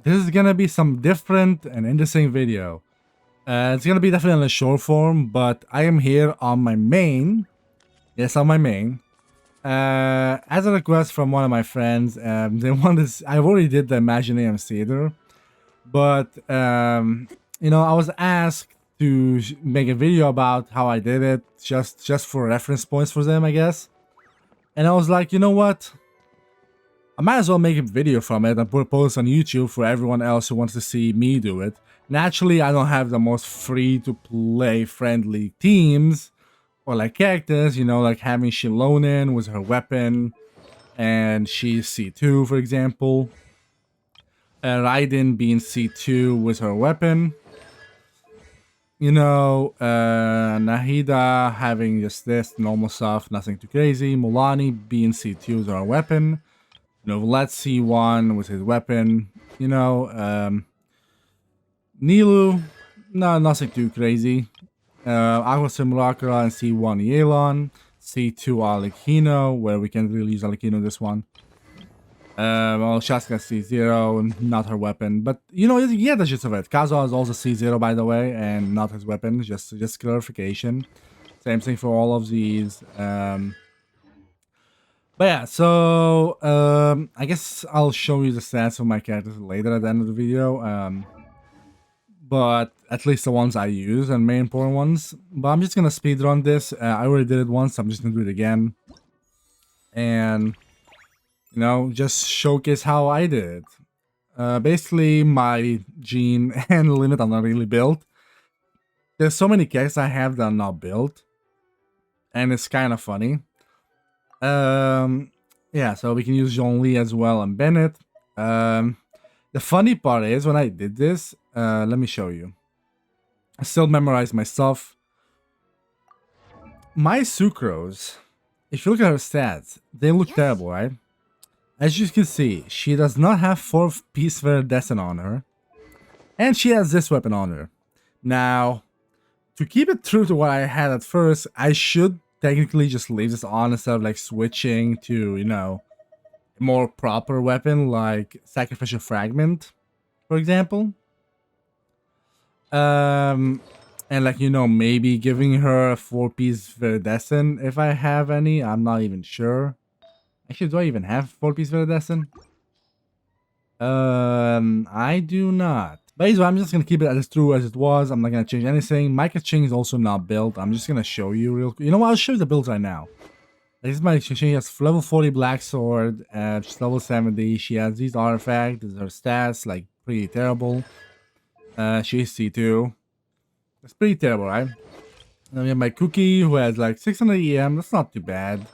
this is gonna be some different and interesting video. It's gonna be definitely on a short form, but I am here on my main. Yes, on my main. As a request from one of my friends, they want this. I already did the Imaginarium theater, but I was asked to make a video about how I did it, just for reference points for them, I guess. And I was like, you know what? I might as well make a video from it and put a post on YouTube for everyone else who wants to see me do it. Naturally, I don't have the most free-to-play friendly teams or like characters, like having Shilonen with her weapon, and she's C2, for example. Raiden being C2 with her weapon. Nahida having just this normal stuff, nothing too crazy. Mulani being C2 with her weapon. Let's see one with his weapon. Nilu, no, nothing too crazy. Aqua Simulacra and C1 Yelan. C2 Alikino, where we can really use Alikino this one. Shaska C0, not her weapon. But, yeah, the gist of it. Kazuha is also C0, by the way, and not his weapon. Just clarification. Same thing for all of these. But yeah, so I guess I'll show you the stats of my characters later at the end of the video. But at least the ones I use and main important ones. But I'm just gonna speedrun this. I already did it once. I'm just gonna do it again, and just showcase how I did it. Basically, my gene and limit are not really built. There's so many characters I have that are not built, and it's kind of funny. Yeah, so we can use Zhongli as well and Bennett. The funny part is when I did this, let me show you. I still memorized my stuff. My Sucrose, if you look at her stats, they look terrible, right? As you can see, she does not have 4-piece Viridescent on her. And she has this weapon on her. Now, to keep it true to what I had at first, I should technically just leave this on instead of like switching to, a more proper weapon like Sacrificial Fragment, for example. And like, maybe giving her a 4-piece Viridescent if I have any. I'm not even sure. Actually, do I even have 4-piece Viridescent? I do not. But anyway, I'm just gonna keep it as true as it was. I'm not gonna change anything. My Kaching is also not built. I'm just gonna show you real quick. You know what? I'll show you the builds right now. This is my Kaching. She has level 40 Black Sword. She's level 70. She has these artifacts. Her stats, like, pretty terrible. She's C2. That's pretty terrible, right? And then we have my Cookie, who has like 600 EM. That's not too bad.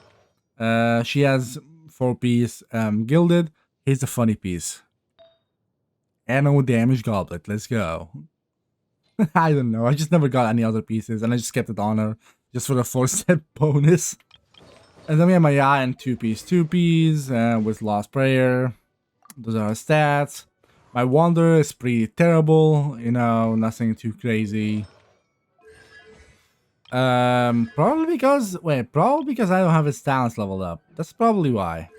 She has 4-piece Gilded. Here's the funny piece. Anno Damage Goblet. Let's go. I don't know. I just never got any other pieces, and I just kept it on her just for the 4-step bonus. And then we have my Ya and 2-piece with Lost Prayer. Those are her stats. My Wander is pretty terrible. Nothing too crazy. Probably because I don't have his talents leveled up. That's probably why.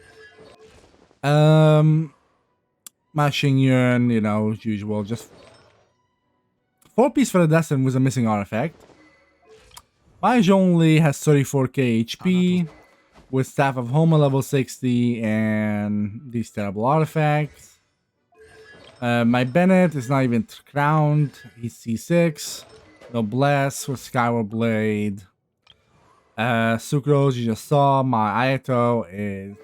My Xingyun, as usual, just 4-piece Viridescent with a missing artifact. My Zhongli has 34k HP with Staff of Homa level 60 and these terrible artifacts. My Bennett is not even crowned. He's C6. Noblesse with Skyward Blade. Sucrose, you just saw. My Ayato is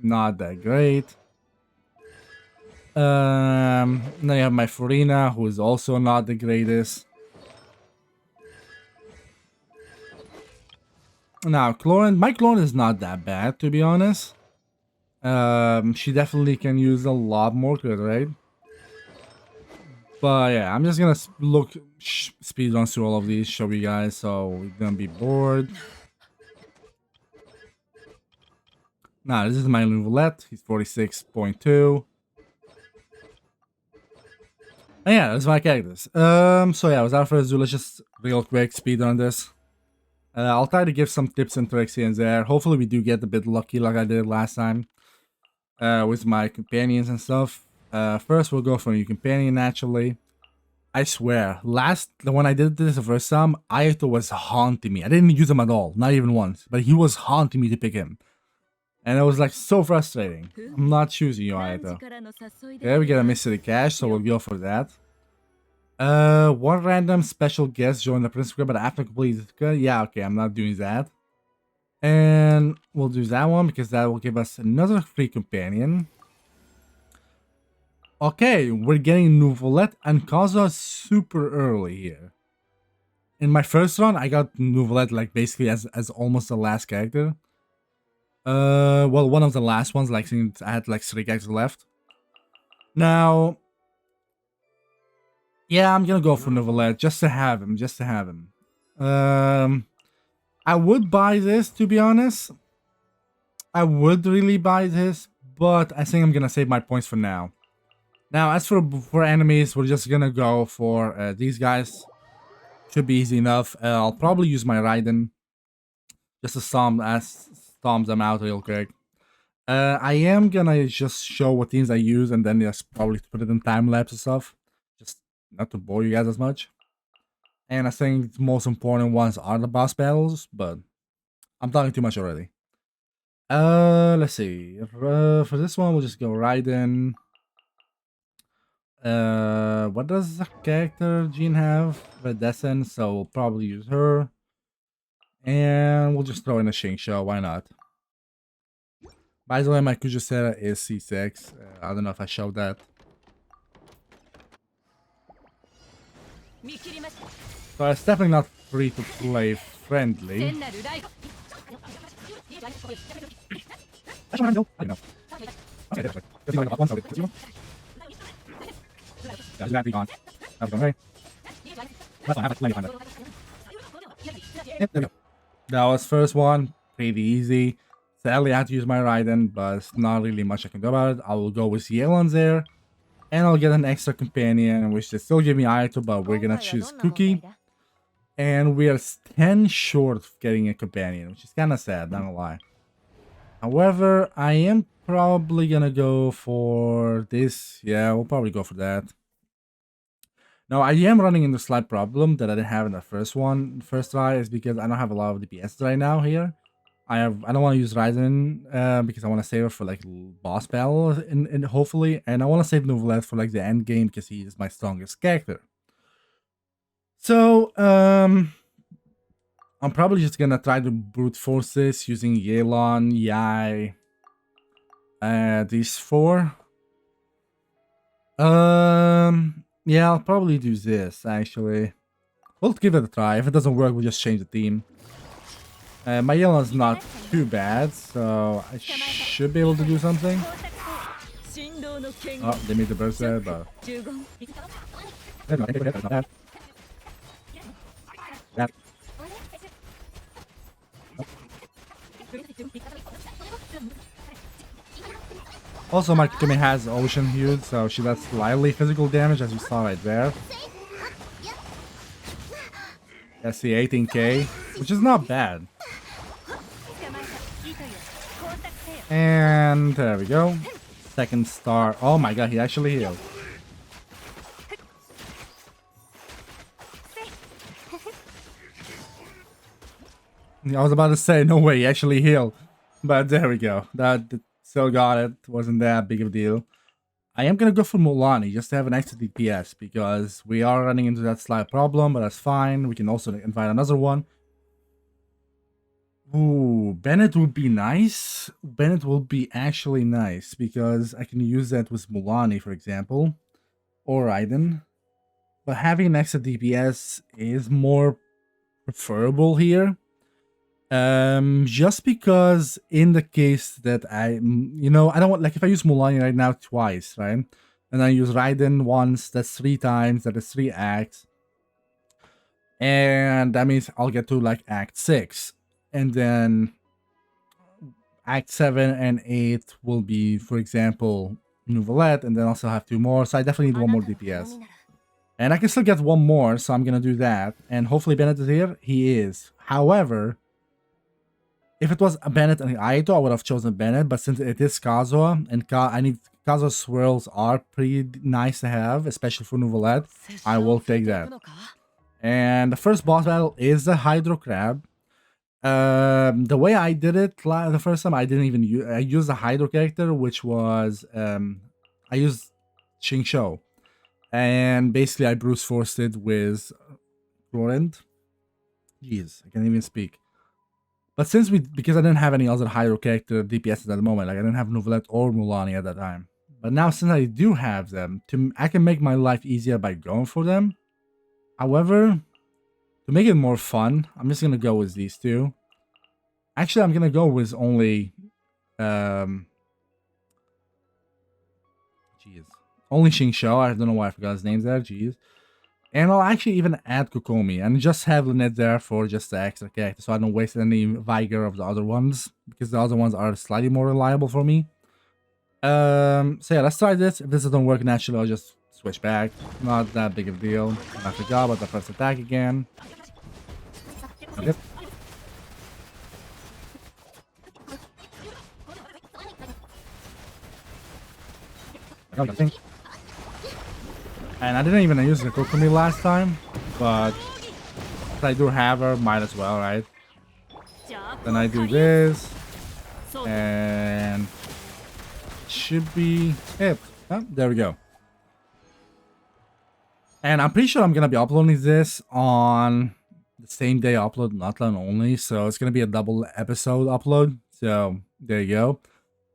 not that great. Then you have my Furina, who is also not the greatest. Now, my Chlorine is not that bad, to be honest. She definitely can use a lot more crit rate. But yeah, I'm just gonna speed run through all of these, show you guys, so we're gonna be bored. Now, this is my Roulette. He's 46.2. And yeah, that's my characters. So yeah, without further ado, let's just real quick speed on this. I'll try to give some tips and tricks here and there. Hopefully we do get a bit lucky like I did last time with my companions and stuff. First, we'll go for a new companion, naturally. I swear, when I did this the first time, Ayato was haunting me. I didn't use him at all, not even once, but he was haunting me to pick him. And it was like so frustrating. I'm not choosing you, Ayato. Okay, we get a mystery cache, so we'll go for that. One random special guest join the Prince Square, but after completing yeah, okay, I'm not doing that. And we'll do that one because that will give us another free companion. Okay, we're getting Nouvelette and Kaza super early here. In my first run, I got Nouvelette like basically as almost the last character. Well, one of the last ones, like since I had like 3 characters left. Now, yeah, I'm gonna go for Nouvelette just to have him, I would buy this, to be honest. I would really buy this, but I think I'm gonna save my points for now. Now, as for enemies, we're just gonna go for these guys. Should be easy enough. I'll probably use my Raiden just to stomp them out real quick. I am gonna just show what teams I use and then just probably put it in time lapse and stuff, just not to bore you guys as much. And I think the most important ones are the boss battles, but I'm talking too much already. Let's see. For this one, we'll just go Raiden. What does the character Jean have? Redescent, so we'll probably use her. And we'll just throw in a Shingsho, why not? By the way, my Kujusera is C6. I don't know if I showed that. So it's definitely not free to play friendly. That was first one, pretty easy. Sadly, I had to use my Raiden, but it's not really much I can do about it. I will go with Yelan's there, and I'll get an extra companion, which they still give me Ayato, but we're gonna choose Cookie. And we are 10 short of getting a companion, which is kind of sad, not gonna lie. However, I am probably gonna go for this. Yeah, we'll probably go for that. Now, I am running into a slight problem that I didn't have in the first try, is because I don't have a lot of DPS right now here. I don't want to use Raiden because I want to save it for like boss battle and hopefully, and I want to save Nouvelette for like the end game because he is my strongest character. So I'm probably just gonna try to brute force this using Yelan, Yai, these 4. Yeah, I'll probably do this actually. We'll give it a try. If it doesn't work, we'll just change the team. My Yelan's not too bad, so I should be able to do something. Oh, they made the burst there, but... Also, my Kumi has Ocean Hued, so she does slightly physical damage, as you saw right there. That's the 18k, which is not bad. And there we go. Second star. Oh my god, he actually healed. I was about to say, no way, he actually healed. But there we go. That still got it. Wasn't that big of a deal. I am going to go for Mulani just to have an extra DPS because we are running into that slight problem, but that's fine. We can also invite another one. Ooh, Bennett would be nice. Bennett will be actually nice because I can use that with Mulani, for example, or Raiden. But having an extra DPS is more preferable here. Just because in the case that I don't want, like if I use Mulani right now twice, right? And I use Raiden once, that's 3 times, that is 3 acts. And that means I'll get to like Act 6. And then Act 7 and 8 will be, for example, Nouvelette, and then also have 2 more. So I definitely need 1 more DPS. And I can still get 1 more, so I'm gonna do that. And hopefully Bennett is here. He is. However, If it was a Bennett and Aito, I would have chosen Bennett, but since it is Kazuha, and I need Kazuha swirls are pretty nice to have, especially for Nouvellette, I will take that. And the first boss battle is the Hydro Crab. The way I did it the first time, I didn't even use, I used a Hydro character, which was, I used Xingqiu. And basically I brute forced it with Florent. Jeez, I can't even speak. But since because I didn't have any other Hydro character DPSs at the moment, like I didn't have Nouvellette or Mulani at that time. But now since I do have them, I can make my life easier by going for them. However, to make it more fun, I'm just gonna go with these two. Actually, I'm gonna go with only, jeez, only Xingqiu. I don't know why I forgot his names there. Jeez. And I'll actually even add Kokomi and just have Lynette there for just the extra character, so I don't waste any vigor of the other ones, because the other ones are slightly more reliable for me. So yeah, let's try this. If this doesn't work naturally, I'll just switch back. Not that big of a deal. I forgot about the first attack again. Okay. And I didn't even use the Kokomi last time, but if I do have her, might as well, right? Then I do this, and should be it. Oh, there we go. And I'm pretty sure I'm gonna be uploading this on the same day I upload Nutland only, so it's gonna be a double episode upload. So there you go.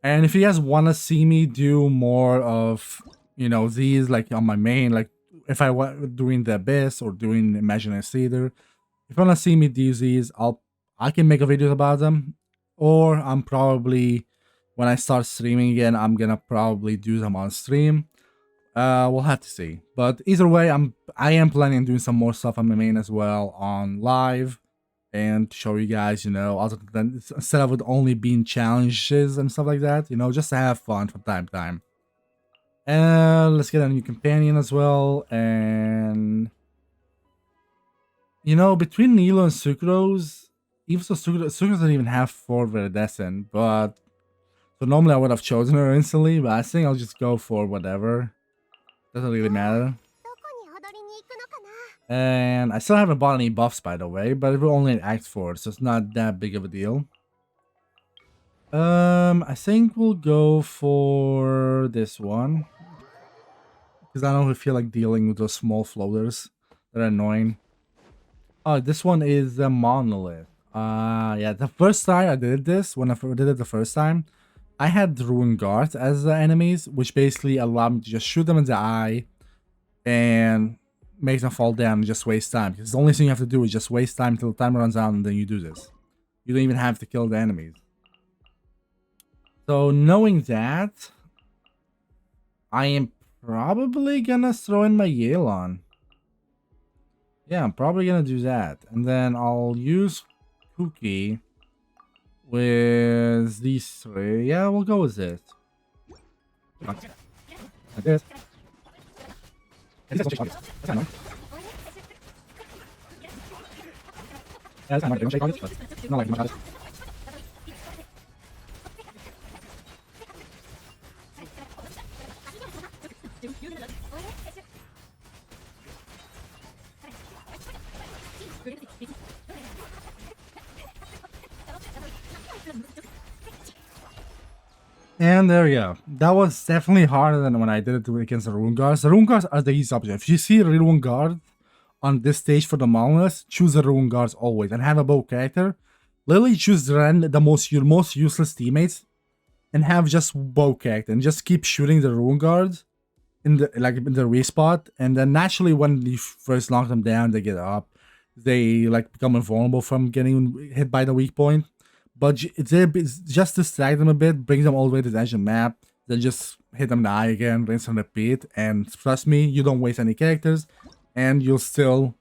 And if you guys want to see me do more of, you know, these like on my main, like if I was doing the Abyss or doing Imaginary Theater, if you want to see me do these, I can make a video about them, or I'm probably, when I start streaming again, I'm gonna probably do them on stream. We'll have to see. But either way, I am planning on doing some more stuff on my main as well on live, and show you guys, you know, other than instead of it only being challenges and stuff like that, you know, just to have fun from time to time. And let's get a new companion as well. And you know, between Nilo and Sucrose, even so, Sucrose doesn't even have 4 Viridescent, but so normally I would have chosen her instantly, but I think I'll just go for whatever. Doesn't really matter. And I still haven't bought any buffs, by the way, but we're only at Act 4, so it's not that big of a deal. I think we'll go for this one, because I don't feel like dealing with those small floaters that are annoying. Oh, this one is a monolith. Yeah, the first time I did this, when I did it the first time, I had Ruin Guards as the enemies, which basically allowed me to just shoot them in the eye and make them fall down and just waste time. Because the only thing you have to do is just waste time until the timer runs out, and then you do this. You don't even have to kill the enemies. So knowing that, I am probably gonna throw in my Yelan. Yeah, I'm probably gonna do that. And then I'll use Pookie with these 3. Yeah, we'll go with this. Like this. And there we go. That was definitely harder than when I did it against the Rune Guards. The Rune Guards are the easy option. If you see a Rune Guard on this stage for the Monolith, choose the Rune Guards always and have a bow character. Literally choose your most useless teammates and have just bow character and just keep shooting the Rune Guards in the respot, and then naturally when you first knock them down, they get up. They like become invulnerable from getting hit by the weak point. But it's just distract them a bit, bring them all the way to the edge of the map, then just hit them in the eye again, rinse and repeat. And trust me, you don't waste any characters, and you'll still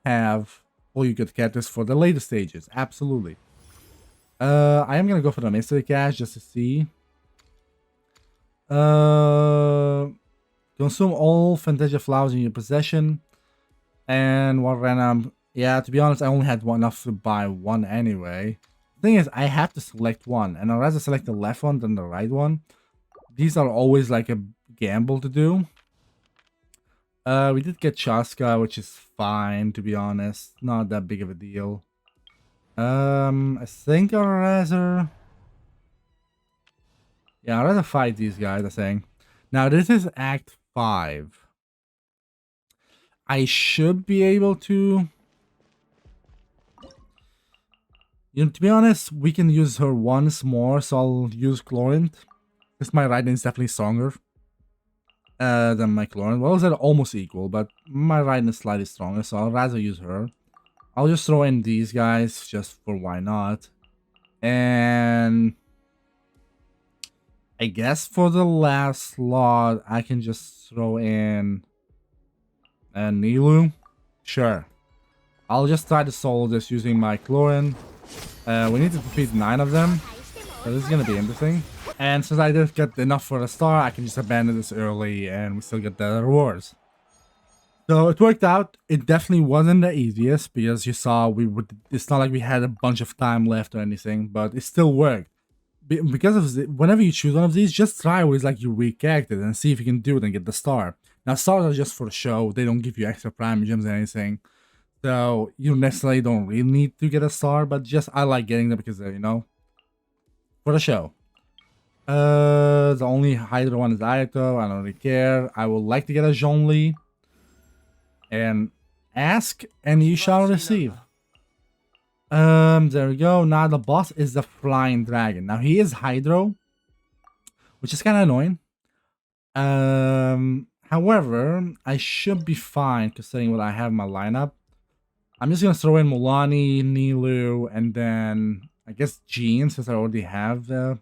have all your good characters for the later stages. Absolutely. I am gonna go for the mystery cache just to see. Consume all Fantasia flowers in your possession. And what random? Yeah, to be honest, I only had enough to buy one anyway. thing is, I have to select one, and I'd rather select the left one than the right one. These are always like a gamble to do. We did get Chaska, which is fine, to be honest. Not that big of a deal. I think I'd rather... Yeah, I'd rather fight these guys, I think. Now, this is Act 5. I should be able to... You know, to be honest, we can use her once more, so I'll use Chlorint. Because my Raiden is definitely stronger than my Chlorint. Well, they're almost equal, but my Raiden is slightly stronger, so I'll rather use her. I'll just throw in these guys, just for why not. And... I guess for the last slot, I can just throw in... Nilu? Sure. I'll just try to solo this using my Chlorint. We need to defeat 9 of them, so this is gonna be interesting. And since I didn't get enough for a star, I can just abandon this early and we still get the rewards. So it worked out. It definitely wasn't the easiest because you saw it's not like we had a bunch of time left or anything, but it still worked. Because of whenever you choose one of these, just try with like your weak character and see if you can do it and get the star. Now stars are just for the show. They don't give you extra prime gems or anything. So you necessarily don't really need to get a star, but just I like getting them because you know, for the show. The only Hydra one is Ayato. I don't really care. I would like to get a Zhongli. And ask and you shall receive. There we go. Now the boss is the Flying Dragon. Now he is Hydro, which is kind of annoying. However, I should be fine considering what I have in my lineup. I'm just gonna throw in Mulaney, Nilu, and then I guess Jean since I already have the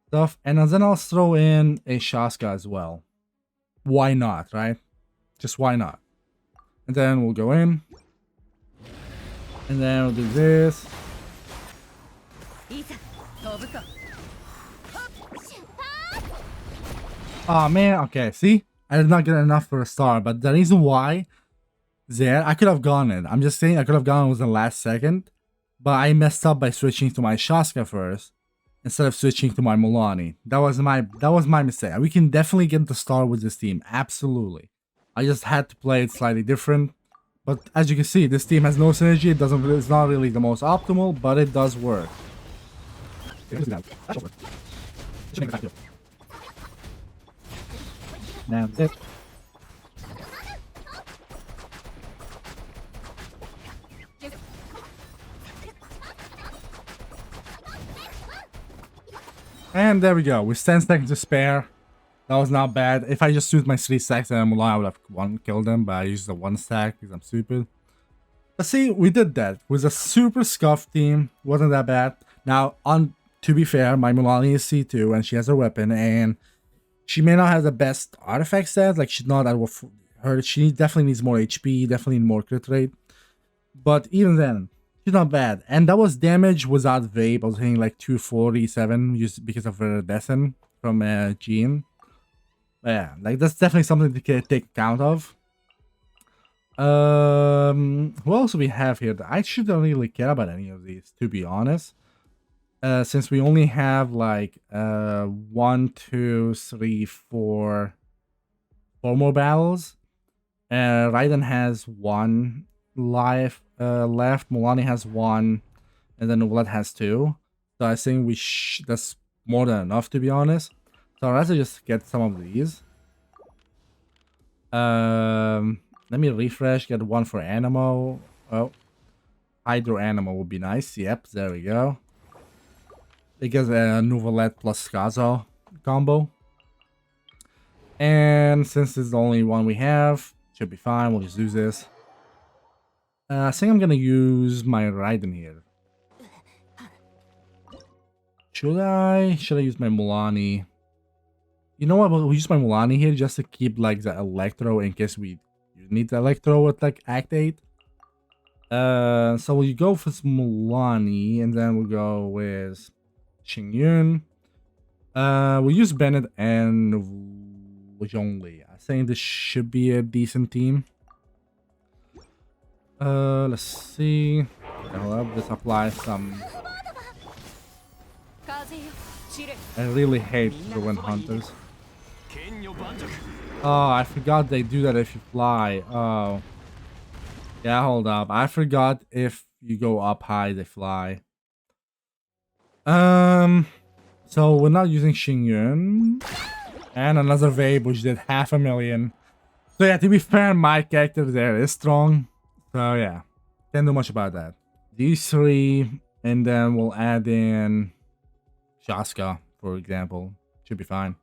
stuff, and then I'll throw in a Shaska as well. Why not, right? Just why not? And then we'll go in. And then we'll do this. Oh man, okay, see? I did not get enough for a star, but the reason why I could have gone it. I'm just saying I could have gone it was the last second, but I messed up by switching to my Shaska first instead of switching to my Mulaney. That was my mistake. We can definitely get the star with this team, absolutely. I just had to play it slightly different. But as you can see, this team has no synergy. It's not really the most optimal, but it does work. Now this. And there we go. With 10 seconds to spare. That was not bad. If I just used my 3 stacks and Mulan, I would have killed them, but I used the 1 stack because I'm stupid. But see, we did that. With a super scuffed team, wasn't that bad. Now, to be fair, my Mulan is C2 and she has her weapon, and she may not have the best artifact stats. Like, she's not at her. She definitely needs more HP, definitely more crit rate. But even then, she's not bad. And that was damage without vape. I was hitting like 247 just because of her Descent from Jean. Yeah, like that's definitely something to take account of. Who else do we have here? I shouldn't really care about any of these, to be honest. Since we only have like 1, 2, 3, 4 more battles. Raiden has 1 life left. Mulaney has 1, and then Ulat has 2. So I think that's more than enough, to be honest. So I'd rather just get some of these. Let me refresh, get 1 for Animo. Oh, Hydro Animo would be nice. Yep, there we go. Because Nouvelette plus Skazo combo. And since this is the only one we have, should be fine. We'll just use this. I think I'm gonna use my Raiden here. Should I use my Mulaney? You know what, we'll use my Mulaney here just to keep like the Electro in case we need the Electro at like Act 8. So we'll go for Mulaney and then we'll go with Xingyun. We'll use Bennett and Zhongli. I think this should be a decent team. Let's see. Hold up, let's apply some I really hate ruin hunters. Oh, I forgot they do that if you fly. Oh. Yeah, hold up. I forgot if you go up high, they fly. So we're not using Xingyun. And another Vape, which did 500,000. So yeah, to be fair, my character there is strong. So yeah, can't do much about that. These three, and then we'll add in Shaska, for example. Should be fine.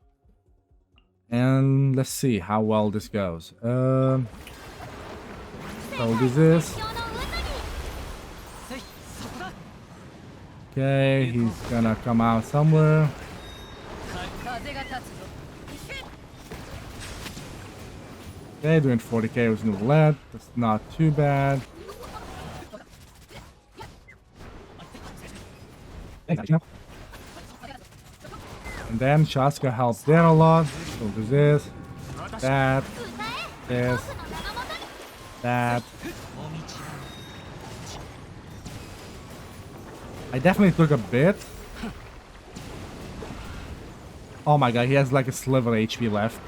And let's see how well this goes. So we'll do this. Okay, he's gonna come out somewhere. Okay, doing 40k with no lead. That's not too bad. And then Shaska helps there a lot. So do this, that, this, that. I definitely took a bit. Oh my god, he has like a sliver HP left.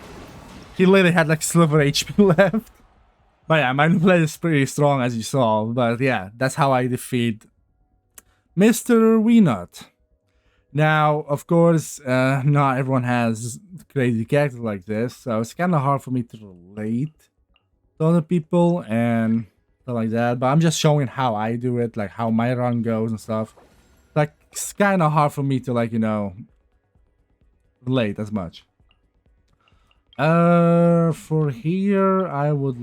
He literally had like sliver HP left. But yeah, my new play is pretty strong as you saw. But yeah, that's how I defeat Mr. Weenut. Now, of course, not everyone has crazy characters like this. So it's kind of hard for me to relate to other people and stuff like that. But I'm just showing how I do it, like how my run goes and stuff. Like, it's kind of hard for me to, like, you know, relate as much. For here, I would...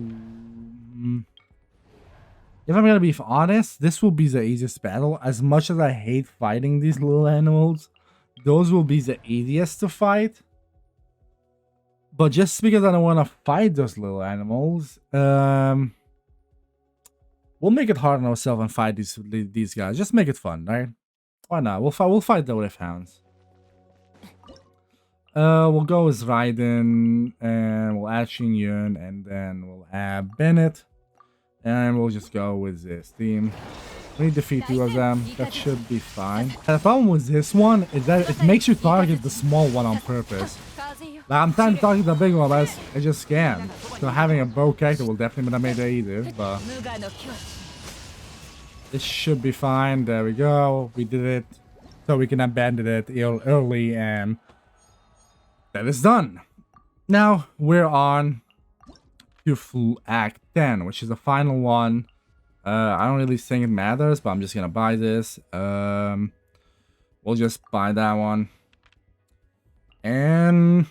If I'm gonna be honest, this will be the easiest battle. As much as I hate fighting these little animals, those will be the easiest to fight. But just because I don't want to fight those little animals, we'll make it hard on ourselves and fight these guys. Just make it fun, right? Why not? We'll fight the Rift Hounds. We'll go with Raiden, and we'll add Xingyun, and then we'll add Bennett. And we'll just go with this team. We defeat two of them. That should be fine. The problem with this one is that it makes you target the small one on purpose. Like, I'm trying to target the big one, but I just can't. So having a bow character will definitely not make it easier, but... This should be fine. There we go. We did it. So we can abandon it early, and... that is done. Now, we're on... to Act 10, which is the final one. I don't really think it matters, but I'm just gonna buy this. We'll just buy that one. And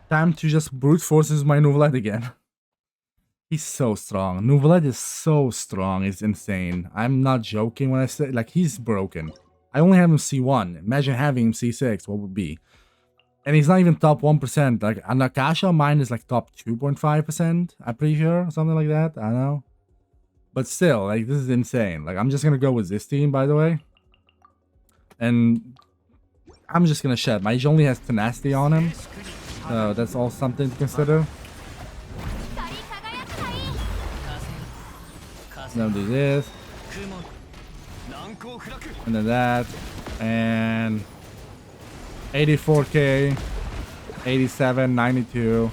time to just brute forces my Nouvelette again. He's so strong. Nouvelette is so strong, it's insane. I'm not joking when I say, like, he's broken. I only have him C1. Imagine having him C6, what would be? And he's not even top 1%. Like, Anakasha, mine is like top 2.5%. I'm pretty sure. Something like that. I don't know. But still, like, this is insane. Like, I'm just going to go with this team, by the way. And I'm just going to shed. Mage only has tenacity on him. So that's all something to consider. Then do this. And then that. And... 84k, 87, 92.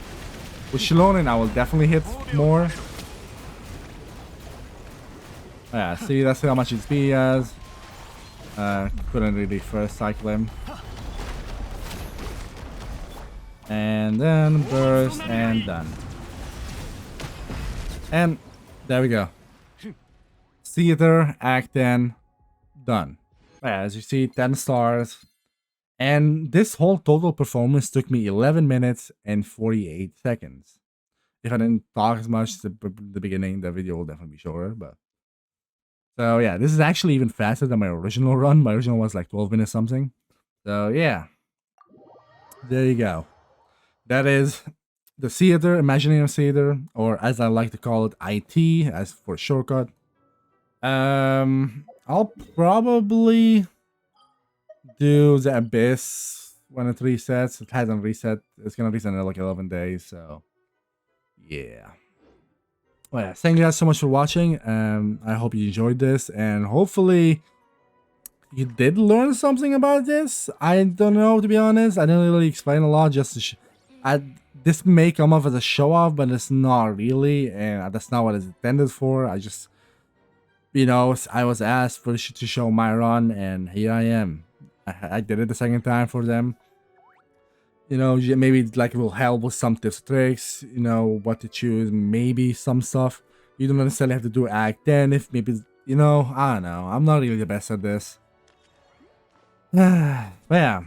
With Shilonin, I will definitely hit more. Yeah, see, that's how much XP he has. Couldn't really first cycle him. And then burst and done. And there we go. Theater, Act 10, done. Yeah, as you see, 10 stars. And this whole total performance took me 11 minutes and 48 seconds. If I didn't talk as much at the beginning, the video will definitely be shorter. But so yeah, this is actually even faster than my original run. My original was like 12 minutes something. So yeah, there you go. That is the theater, Imaginarium theater, or as I like to call it, IT, as for shortcut. I'll probably do the Abyss when it resets. It hasn't reset. It's gonna reset in like 11 days, so yeah. Well, yeah, thank you guys so much for watching. I hope you enjoyed this, and hopefully you did learn something about this. I don't know, to be honest. I didn't really explain a lot. Just to this may come off as a show off, but it's not really, and that's not what it's intended for. I just, I was asked to show my run, and here I am. I did it the second time for them. Maybe like it will help with some tips, tricks. What to choose. Maybe some stuff. You don't necessarily have to do Act 10 if maybe, I don't know. I'm not really the best at this. But yeah,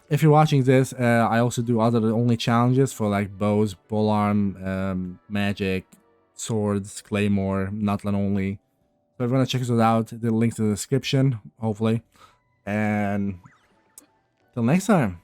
if you're watching this, I also do other only challenges for like bows, polearm, magic, swords, claymore, nutland only. So if you want to check those out, the link's in the description, hopefully. And till next time.